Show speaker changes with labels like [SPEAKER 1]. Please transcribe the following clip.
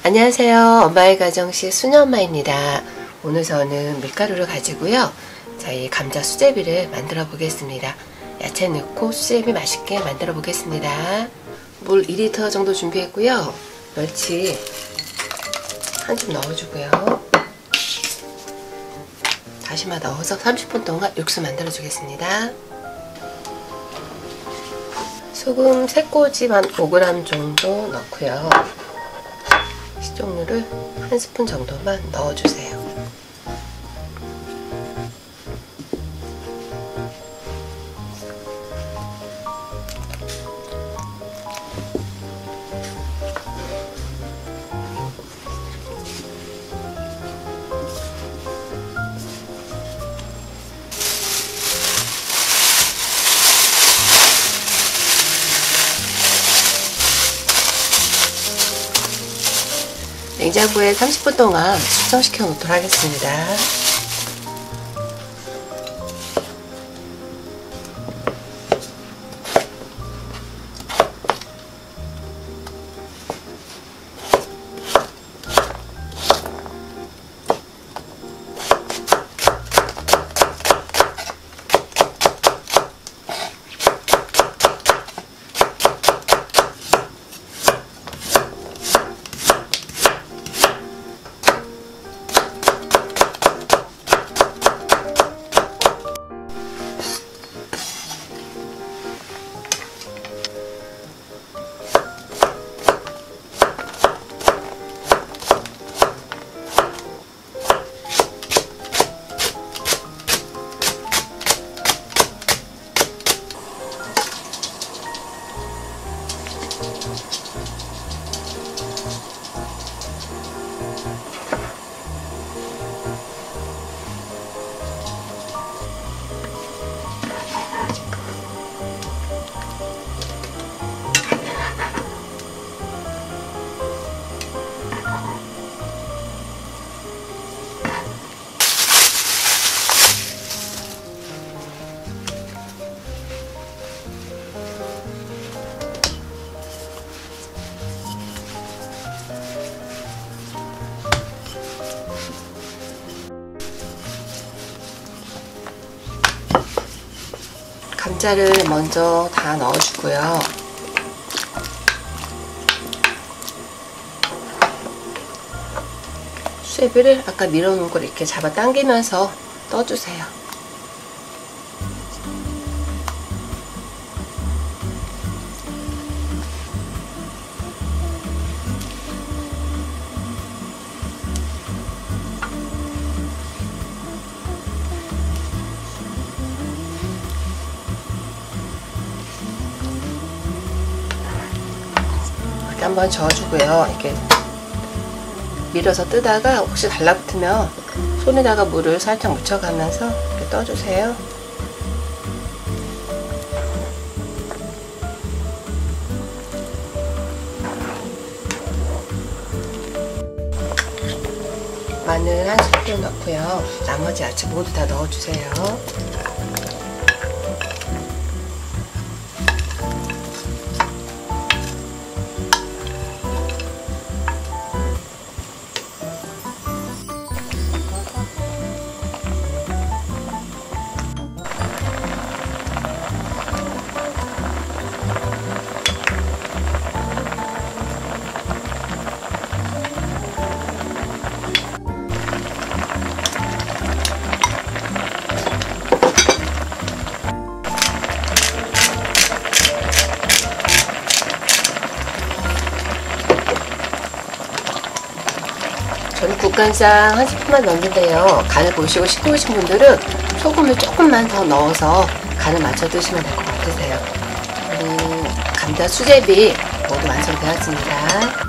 [SPEAKER 1] 안녕하세요. 엄마의 가정식 수녀엄마입니다. 오늘 저는 밀가루를 가지고요. 저희 감자 수제비를 만들어 보겠습니다. 야채 넣고 수제비 맛있게 만들어 보겠습니다. 물 2리터 정도 준비했고요. 멸치 한 줌 넣어주고요. 다시마 넣어서 30분 동안 육수 만들어 주겠습니다. 소금 3꼬집 한 5g 정도 넣고요. 식용유를 1스푼 정도만 넣어주세요. 냉장고에 30분 동안 숙성시켜 놓도록 하겠습니다. 감자를 먼저 다 넣어주고요. 수제비를 아까 밀어놓은 걸 이렇게 잡아 당기면서 떠주세요. 한번 저어주고요. 이렇게 밀어서 뜨다가 혹시 달라붙으면 손에다가 물을 살짝 묻혀가면서 이렇게 떠주세요. 마늘 1스푼 넣고요. 나머지 야채 모두 다 넣어주세요. 저는 국간장 1스푼만 넣는데요. 간을 보시고 싱거우신 분들은 소금을 조금만 더 넣어서 간을 맞춰 드시면 될 것 같으세요. 감자 수제비 모두 완성되었습니다.